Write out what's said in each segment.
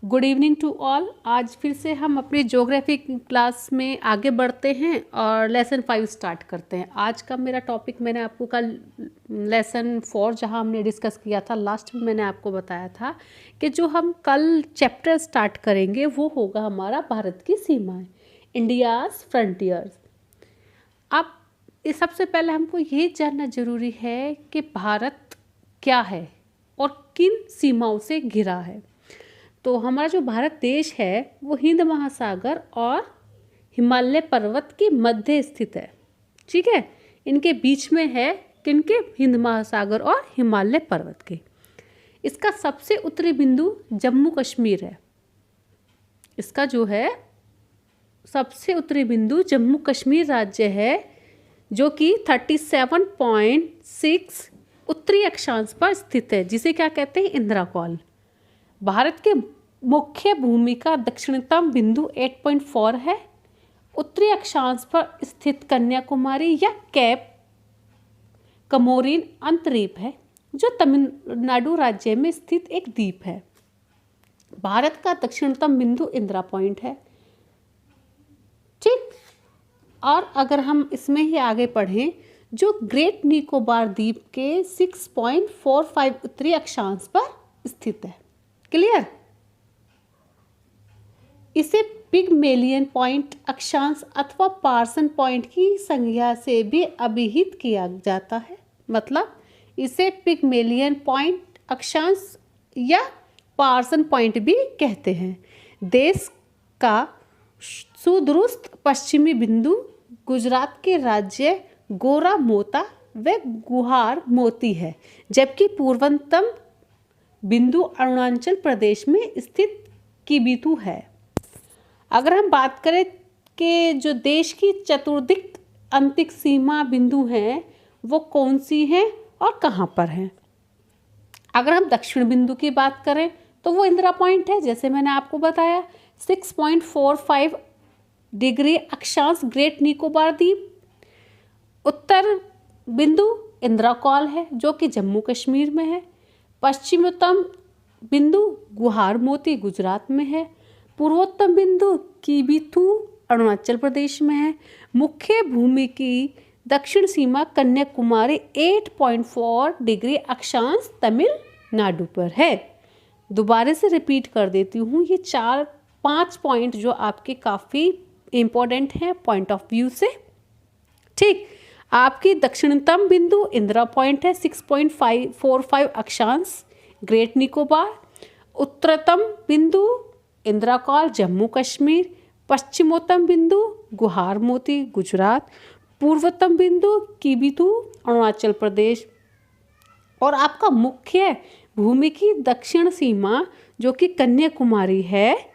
Good evening to all. आज फिर से हम अपनी ज्योग्राफी क्लास में आगे बढ़ते हैं और लेसन 5 स्टार्ट करते हैं। आज का मेरा टॉपिक मैंने आपको कल लेसन 4 जहां हमने डिस्कस किया था, लास्ट में मैंने आपको बताया था कि जो हम कल चैप्टर स्टार्ट करेंगे वो होगा हमारा भारत की सीमाएं, इंडियाज़ फ्रंटियर्स। अब इस सबसे पहले हमको ये जानना ज़रूरी है कि भारत क्या है और किन सीमाओं से घिरा है। तो हमारा जो भारत देश है वो हिंद महासागर और हिमालय पर्वत के मध्य स्थित है। ठीक है, इनके बीच में है किनके? हिंद महासागर और हिमालय पर्वत के। इसका सबसे उत्तरी बिंदु जम्मू कश्मीर है। इसका जो है सबसे उत्तरी बिंदु जम्मू कश्मीर राज्य है, जो कि 37.6 उत्तरी अक्षांश पर स्थित है, जिसे क्या कहते हैं? इंदिरा कॉल। भारत के मुख्य भूमि का दक्षिणतम बिंदु 8.4 है। उत्तरी अक्षांश पर स्थित कन्याकुमारी या कैप कमोरिन अंतरीप है, जो तमिलनाडु राज्य में स्थित एक द्वीप है। भारत का दक्षिणतम बिंदु इंदिरा पॉइंट है। ठीक, और अगर हम इसमें ही आगे पढ़ें, जो ग्रेट निकोबार द्वीप के 6.45 उत्तरी अक्षांश पर स्थित है। क्लियर? इसे पिगमेलियन पॉइंट अक्षांश अथवा पार्सन पॉइंट की संज्ञा से भी अभिहित किया जाता है। मतलब इसे पिगमेलियन पॉइंट अक्षांश या पार्सन पॉइंट भी कहते हैं। देश का सुदूरस्थ पश्चिमी बिंदु गुजरात के राज्य गोरा मोता व गुहार मोती है, जबकि पूर्वतम बिंदु अरुणाचल प्रदेश में स्थित किबिथु है। अगर हम बात करें कि जो देश की चतुर्दिक अंतिक सीमा बिंदु हैं वो कौन सी हैं और कहाँ पर हैं। अगर हम दक्षिण बिंदु की बात करें तो वो इंदिरा पॉइंट है, जैसे मैंने आपको बताया। 6.45 डिग्री अक्षांश ग्रेट निकोबार द्वीप। उत्तर बिंदु इंदिरा कॉल है, जो कि जम्मू कश्मीर में है। पश्चिमोत्तम बिंदु गुहार मोती गुजरात में है। पूर्वोत्तम बिंदु किबिथु अरुणाचल प्रदेश में है। मुख्य भूमि की दक्षिण सीमा कन्याकुमारी 8.4 डिग्री अक्षांश तमिलनाडु पर है। दोबारा से रिपीट कर देती हूँ, ये 4-5 पॉइंट जो आपके काफ़ी इम्पोर्टेंट हैं पॉइंट ऑफ व्यू से। ठीक, आपकी दक्षिणतम बिंदु इंदिरा पॉइंट है 6.45 अक्षांश ग्रेट निकोबार। उत्तरतम बिंदु इंदिरा कॉल जम्मू कश्मीर। पश्चिमोत्तम बिंदु गुहार मोती गुजरात। पूर्वोत्तम बिंदु किबिथु अरुणाचल प्रदेश। और आपका मुख्य भूमि की दक्षिण सीमा जो कि कन्याकुमारी है,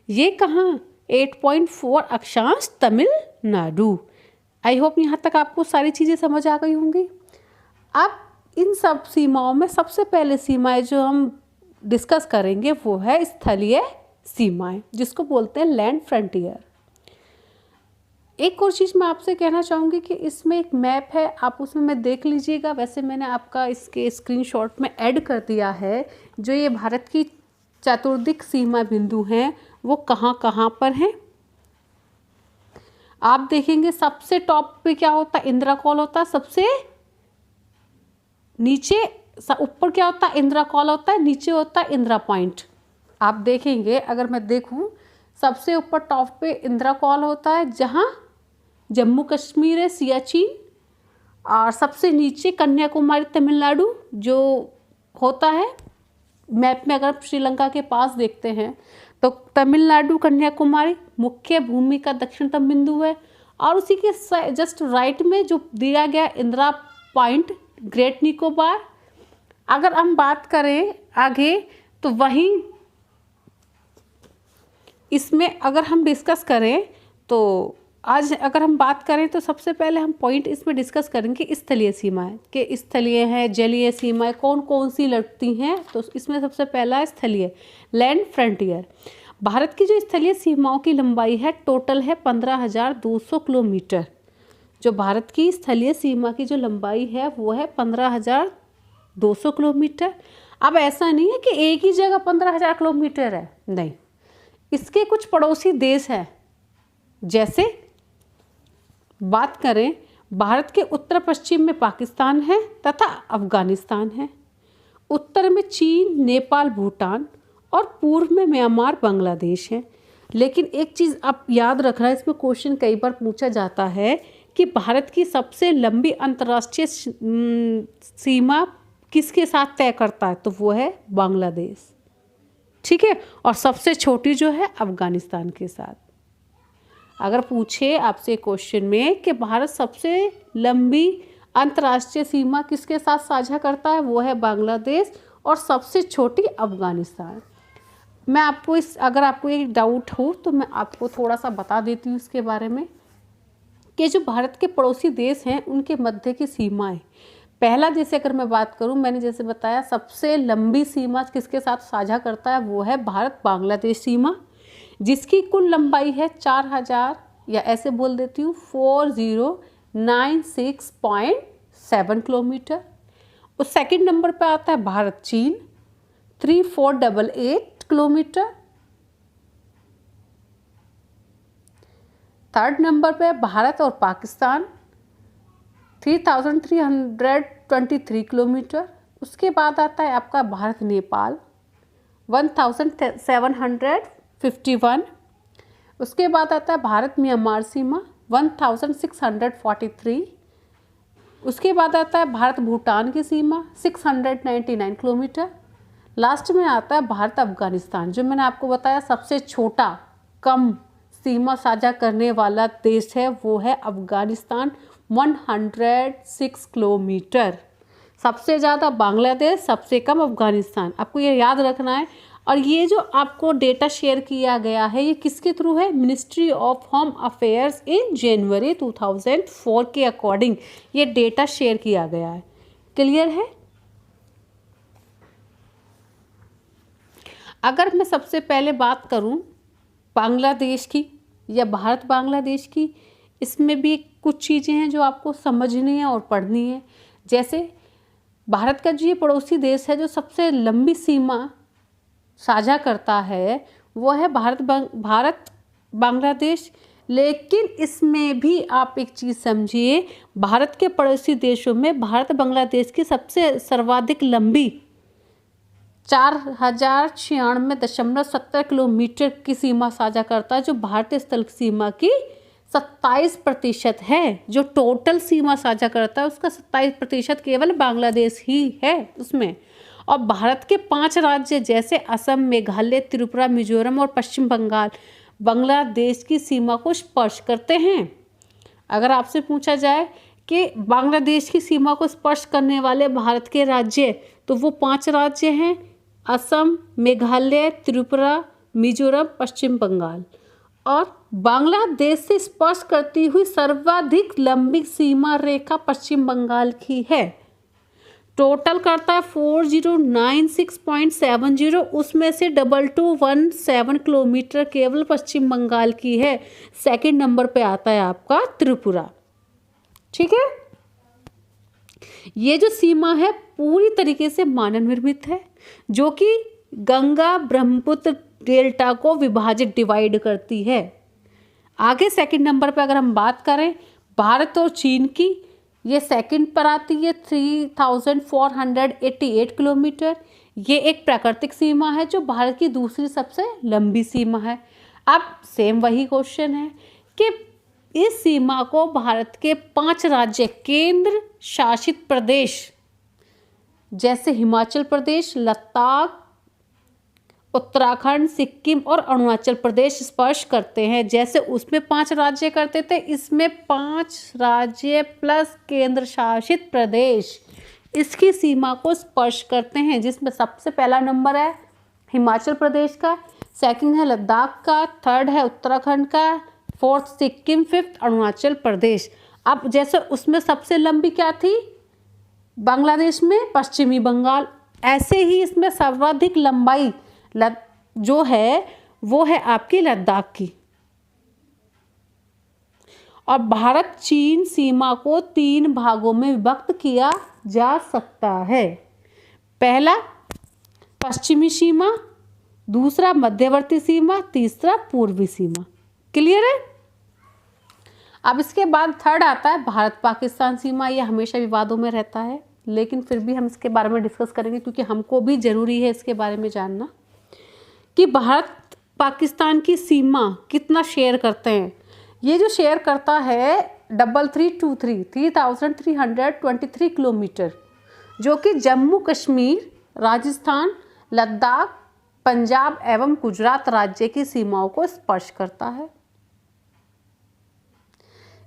ये कहाँ? 8.4 अक्षांश तमिलनाडु। आई होप यहाँ तक आपको सारी चीज़ें समझ आ गई होंगी। अब इन सब सीमाओं में सबसे पहले सीमाएं जो हम डिस्कस करेंगे वो है स्थलीय सीमाएं, जिसको बोलते हैं लैंड फ्रंटियर। एक और चीज़ मैं आपसे कहना चाहूँगी कि इसमें एक मैप है, आप उसमें मैं देख लीजिएगा। वैसे मैंने आपका इसके स्क्रीनशॉट में ऐड कर दिया है। जो ये भारत की चतुर्दिक सीमा बिंदु हैं वो कहाँ कहाँ पर हैं। आप देखेंगे सबसे टॉप पे क्या होता है? इंदिरा कॉल होता है। सबसे नीचे ऊपर क्या होता है? इंदिरा कॉल होता है। नीचे होता है इंदिरा पॉइंट। आप देखेंगे, अगर मैं देखूं, सबसे ऊपर टॉप पे इंदिरा कॉल होता है जहां जम्मू कश्मीर है, सियाचिन। और सबसे नीचे कन्याकुमारी तमिलनाडु जो होता है। मैप में अगर श्रीलंका के पास देखते हैं तो तमिलनाडु कन्याकुमारी मुख्य भूमि का दक्षिणतम बिंदु है। और उसी के जस्ट राइट में जो दिया गया इंदिरा पॉइंट ग्रेट निकोबार। अगर हम बात करें आगे तो वहीं इसमें अगर हम डिस्कस करें तो आज अगर हम बात करें तो सबसे पहले हम पॉइंट इसमें डिस्कस करेंगे स्थलीय सीमाएं, कि स्थलीय है, जलीय सीमाएं कौन कौन सी लगती हैं। तो इसमें सबसे पहला है स्थलीय लैंड फ्रंटियर। भारत की जो स्थलीय सीमाओं की लंबाई है टोटल है 15,200 किलोमीटर। जो भारत की स्थलीय सीमा की जो लंबाई है वो है 15,200 किलोमीटर। अब ऐसा नहीं है कि एक ही जगह 15,000 किलोमीटर है, नहीं, इसके कुछ पड़ोसी देश हैं। जैसे बात करें, भारत के उत्तर पश्चिम में पाकिस्तान है तथा अफगानिस्तान है, उत्तर में चीन, नेपाल, भूटान और पूर्व में म्यांमार, बांग्लादेश है। लेकिन एक चीज़ आप याद रखना, इसमें क्वेश्चन कई बार पूछा जाता है कि भारत की सबसे लंबी अंतर्राष्ट्रीय सीमा किसके साथ तय करता है, तो वो है बांग्लादेश, ठीक है, और सबसे छोटी जो है अफगानिस्तान के साथ। अगर पूछे आपसे क्वेश्चन में कि भारत सबसे लंबी अंतर्राष्ट्रीय सीमा किसके साथ साझा करता है, वो है बांग्लादेश, और सबसे छोटी अफगानिस्तान। मैं आपको अगर आपको एक डाउट हो तो मैं आपको थोड़ा सा बता देती हूँ इसके बारे में कि जो भारत के पड़ोसी देश हैं उनके मध्य की सीमाएं। पहला, जैसे अगर मैं बात करूं, मैंने जैसे बताया सबसे लंबी सीमा किसके साथ साझा करता है, वो है भारत बांग्लादेश सीमा, जिसकी कुल लंबाई है 4000, या ऐसे बोल देती हूँ 4096.7 किलोमीटर। उस सेकंड नंबर पे आता है भारत चीन 3488 किलोमीटर। थर्ड नंबर पे भारत और पाकिस्तान 3323 किलोमीटर। उसके बाद आता है आपका भारत नेपाल 1751। उसके बाद आता है भारत म्यांमार सीमा 1643। उसके बाद आता है भारत भूटान की सीमा 699 किलोमीटर। लास्ट में आता है भारत अफगानिस्तान, जो मैंने आपको बताया सबसे छोटा कम सीमा साझा करने वाला देश है, वो है अफगानिस्तान 106 किलोमीटर। सबसे ज़्यादा बांग्लादेश, सबसे कम अफगानिस्तान, आपको ये याद रखना है। और ये जो आपको डेटा शेयर किया गया है ये किसके थ्रू है, ministry of home affairs in January 2004 के अकॉर्डिंग ये डेटा शेयर किया गया है। क्लियर है? अगर मैं सबसे पहले बात करूं बांग्लादेश की या भारत बांग्लादेश की, इसमें भी कुछ चीज़ें हैं जो आपको समझनी है और पढ़नी है। जैसे भारत का जो ये पड़ोसी देश है जो सबसे लंबी सीमा साझा करता है वो है भारत बांग्लादेश। लेकिन इसमें भी आप एक चीज़ समझिए, भारत के पड़ोसी देशों में भारत बांग्लादेश की सबसे सर्वाधिक लंबी 4096.70 किलोमीटर की सीमा साझा करता है, जो भारतीय स्थल सीमा की 27% है। जो टोटल सीमा साझा करता है उसका 27% केवल बांग्लादेश ही है उसमें। और भारत के 5 राज्य जैसे असम, मेघालय, त्रिपुरा, मिजोरम और पश्चिम बंगाल बांग्लादेश की सीमा को स्पर्श करते हैं। अगर आपसे पूछा जाए कि बांग्लादेश की सीमा को स्पर्श करने वाले भारत के राज्य, तो वो 5 राज्य हैं, असम, मेघालय, त्रिपुरा, मिजोरम, पश्चिम बंगाल। और बांग्लादेश से स्पर्श करती हुई सर्वाधिक लंबी सीमा रेखा पश्चिम बंगाल की है। टोटल करता है 4096.70, उसमें से 2217 किलोमीटर केवल पश्चिम बंगाल की है। सेकंड नंबर पे आता है आपका त्रिपुरा। ठीक है, ये जो सीमा है पूरी तरीके से मानव निर्मित है, जो कि गंगा ब्रह्मपुत्र डेल्टा को विभाजित डिवाइड करती है। आगे सेकंड नंबर पे अगर हम बात करें भारत और चीन की, ये सेकंड पर आती है 3488 किलोमीटर। ये एक प्राकृतिक सीमा है जो भारत की दूसरी सबसे लंबी सीमा है। अब सेम वही क्वेश्चन है कि इस सीमा को भारत के 5 राज्य केंद्र शासित प्रदेश जैसे हिमाचल प्रदेश, लद्दाख, उत्तराखंड, सिक्किम और अरुणाचल प्रदेश स्पर्श करते हैं। जैसे उसमें 5 राज्य करते थे, इसमें 5 राज्य प्लस केंद्र शासित प्रदेश इसकी सीमा को स्पर्श करते हैं, जिसमें सबसे पहला नंबर है हिमाचल प्रदेश का, सेकंड है लद्दाख का, थर्ड है उत्तराखंड का, फोर्थ सिक्किम, फिफ्थ अरुणाचल प्रदेश। अब जैसे उसमें सबसे लंबी क्या थी बांग्लादेश में, पश्चिमी बंगाल, ऐसे ही इसमें सर्वाधिक लंबाई जो है वो है आपकी लद्दाख की। और भारत चीन सीमा को 3 भागों में विभक्त किया जा सकता है। पहला पश्चिमी सीमा, दूसरा मध्यवर्ती सीमा, तीसरा पूर्वी सीमा। क्लियर है। अब इसके बाद थर्ड आता है भारत पाकिस्तान सीमा। ये हमेशा विवादों में रहता है, लेकिन फिर भी हम इसके बारे में डिस्कस करेंगे क्योंकि हमको भी ज़रूरी है इसके बारे में जानना कि भारत पाकिस्तान की सीमा कितना शेयर करते हैं। ये जो शेयर करता है 3323 किलोमीटर, जो कि जम्मू कश्मीर, राजस्थान, लद्दाख, पंजाब एवं गुजरात राज्य की सीमाओं को स्पर्श करता है।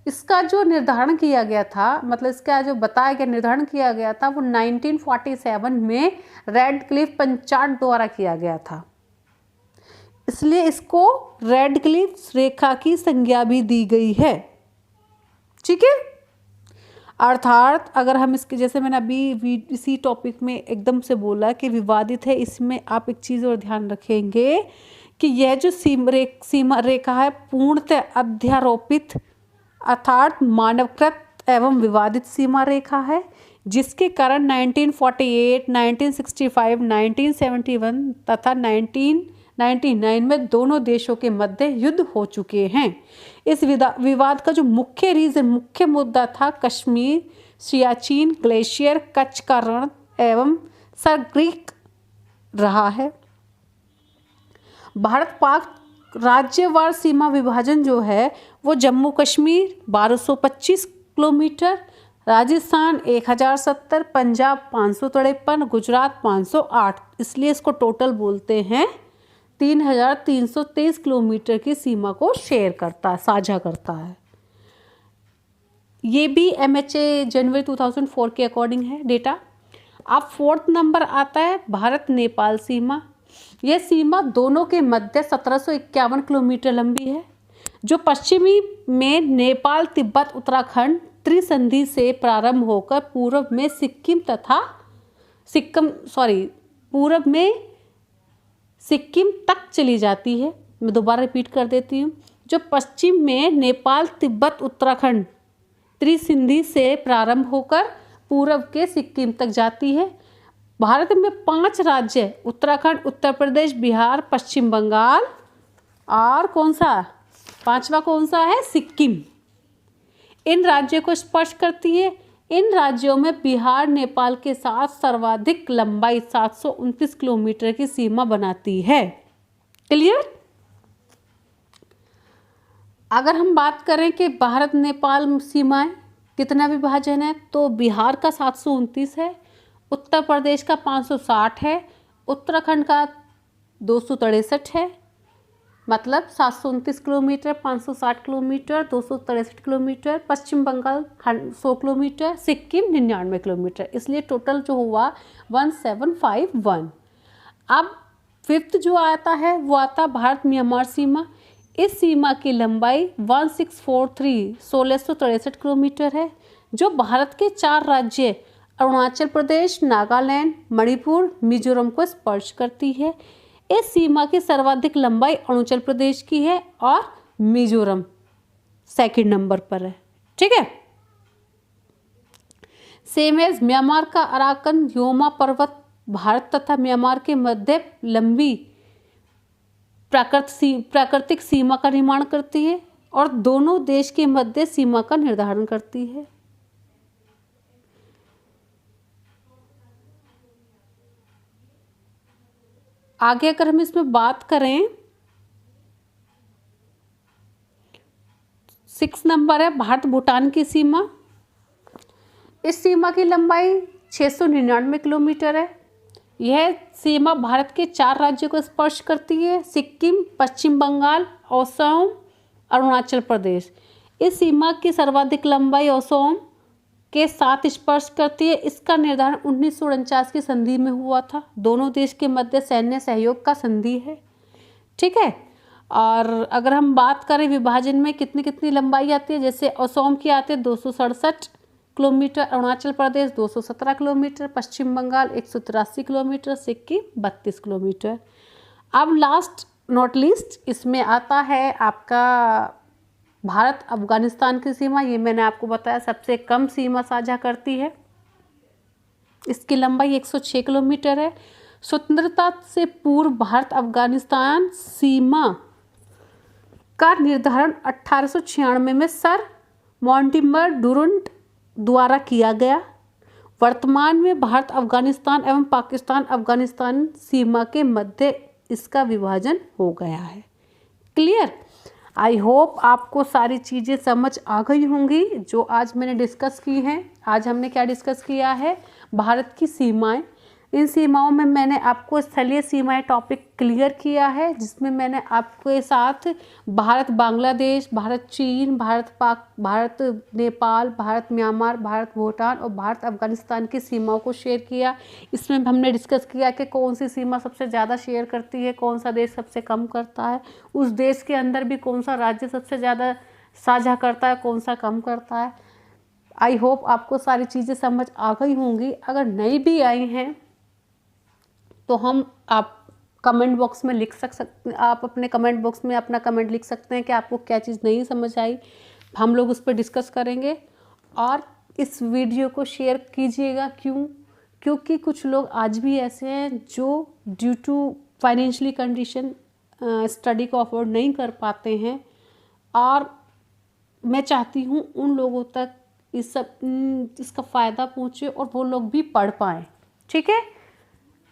इसका जो निर्धारण किया गया था, मतलब इसका जो बताया गया निर्धारण किया गया था, वो 1947 में रेड क्लिफ पंचाट द्वारा किया गया था। इसलिए इसको रेड क्लिफ रेखा की संज्ञा भी दी गई है। ठीक है। अर्थात अगर हम इसके, जैसे मैंने अभी इसी टॉपिक में एकदम से बोला कि विवादित है, इसमें आप एक चीज़ और ध्यान रखेंगे कि यह जो सीमा रेखा है पूर्णतः अध्यारोपित अर्थात मानवकृत एवं विवादित सीमा रेखा है, जिसके कारण 1948, 1965, 1971 तथा 1999 में दोनों देशों के मध्य युद्ध हो चुके हैं। इस विवाद का जो मुख्य मुद्दा था कश्मीर, सियाचिन ग्लेशियर, कच्छ का रण एवं सरक्रीक रहा है। भारत पाक राज्यवार सीमा विभाजन जो है वो जम्मू कश्मीर 1225 किलोमीटर, राजस्थान 1070, पंजाब 553, गुजरात 508, इसलिए इसको टोटल बोलते हैं 3323 किलोमीटर की सीमा को शेयर करता है, साझा करता है। ये भी MHA जनवरी 2004 के अकॉर्डिंग है डेटा। अब फोर्थ नंबर आता है भारत नेपाल सीमा। यह सीमा दोनों के मध्य 1751 किलोमीटर लंबी है, जो पश्चिमी में नेपाल, तिब्बत, उत्तराखंड त्रिसंधि से प्रारंभ होकर पूर्व में सिक्किम तक चली जाती है। मैं दोबारा रिपीट कर देती हूँ। जो पश्चिम में नेपाल, तिब्बत, उत्तराखंड त्रिसंधि से प्रारंभ होकर पूर्व के सिक्किम तक जाती है। भारत में 5 राज्य उत्तराखंड, उत्तर प्रदेश, बिहार, पश्चिम बंगाल और कौन सा 5वां कौन सा है, सिक्किम, इन राज्यों को स्पर्श करती है। इन राज्यों में बिहार नेपाल के साथ सर्वाधिक लंबाई 729 किलोमीटर की सीमा बनाती है। क्लियर। अगर हम बात करें कि भारत नेपाल सीमाएं कितना विभाजन है, तो बिहार का 729 है, उत्तर प्रदेश का 560 है, उत्तराखंड का 263 है, मतलब 729 किलोमीटर, 560 किलोमीटर, 263 किलोमीटर, पश्चिम बंगाल 100 किलोमीटर, सिक्किम 99 किलोमीटर, इसलिए टोटल जो हुआ 1751। अब फिफ्थ जो आता है वो आता भारत म्यांमार सीमा। इस सीमा की लंबाई 1663 किलोमीटर है, जो भारत के 4 राज्य अरुणाचल प्रदेश, नागालैंड, मणिपुर, मिजोरम को स्पर्श करती है। इस सीमा की सर्वाधिक लंबाई अरुणाचल प्रदेश की है और मिजोरम सेकंड नंबर पर है। ठीक है। सेम एज म्यांमार का अराकन योमा पर्वत भारत तथा म्यांमार के मध्य लंबी प्राकृतिक सीमा का निर्माण करती है और दोनों देश के मध्य सीमा का निर्धारण करती है। आगे अगर हम इसमें बात करें, 6 नंबर है भारत भूटान की सीमा। इस सीमा की लंबाई 699 किलोमीटर है। यह सीमा भारत के 4 राज्यों को स्पर्श करती है, सिक्किम, पश्चिम बंगाल, असम, अरुणाचल प्रदेश। इस सीमा की सर्वाधिक लंबाई असम के साथ स्पर्श करती है। इसका निर्धारण 1949 की संधि में हुआ था। दोनों देश के मध्य सैन्य सहयोग का संधि है। ठीक है। और अगर हम बात करें विभाजन में कितनी कितनी लंबाई आती है, जैसे असम की आती है 267 किलोमीटर, अरुणाचल प्रदेश 217 किलोमीटर, पश्चिम बंगाल 183 किलोमीटर, सिक्किम 32 किलोमीटर। अब लास्ट नॉट लीस्ट इसमें आता है आपका भारत अफगानिस्तान की सीमा। ये मैंने आपको बताया सबसे कम सीमा साझा करती है। इसकी लंबाई 106 किलोमीटर है। स्वतंत्रता से पूर्व भारत अफगानिस्तान सीमा का निर्धारण 1896 में सर मॉन्टिमर डुरंट द्वारा किया गया। वर्तमान में भारत अफगानिस्तान एवं पाकिस्तान अफगानिस्तान सीमा के मध्य इसका विभाजन हो गया है। क्लियर? आई होप आपको सारी चीज़ें समझ आ गई होंगी जो आज मैंने डिस्कस की हैं। आज हमने क्या डिस्कस किया है? भारत की सीमाएं। इन सीमाओं में मैंने आपको स्थलीय सीमाएं टॉपिक क्लियर किया है, जिसमें मैंने आपके साथ भारत बांग्लादेश, भारत चीन, भारत नेपाल, भारत म्यांमार, भारत भूटान और भारत अफगानिस्तान की सीमाओं को शेयर किया। इसमें हमने डिस्कस किया कि कौन सी सीमा सबसे ज़्यादा शेयर करती है, कौन सा देश सबसे कम करता है, उस देश के अंदर भी कौन सा राज्य सबसे ज़्यादा साझा करता है, कौन सा कम करता है। आई होप आपको सारी चीज़ें समझ आ गई होंगी। अगर नहीं भी आई हैं तो आप कमेंट बॉक्स में लिख सकते हैं, आप अपने कमेंट बॉक्स में अपना कमेंट लिख सकते हैं कि आपको क्या चीज़ नहीं समझ आई। हम लोग उस पर डिस्कस करेंगे। और इस वीडियो को शेयर कीजिएगा। क्योंकि कुछ लोग आज भी ऐसे हैं जो due to financially condition study को अफोर्ड नहीं कर पाते हैं, और मैं चाहती हूँ उन लोगों तक इसका फ़ायदा पहुँचे और वो लोग भी पढ़ पाएँ। ठीक है?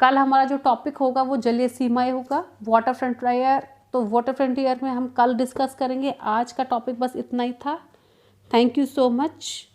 कल हमारा जो टॉपिक होगा वो जलीय सीमाएं होगा, वाटर फ्रंटियर। तो वाटर फ्रंटियर में हम कल डिस्कस करेंगे। आज का टॉपिक बस इतना ही था। Thank you so much.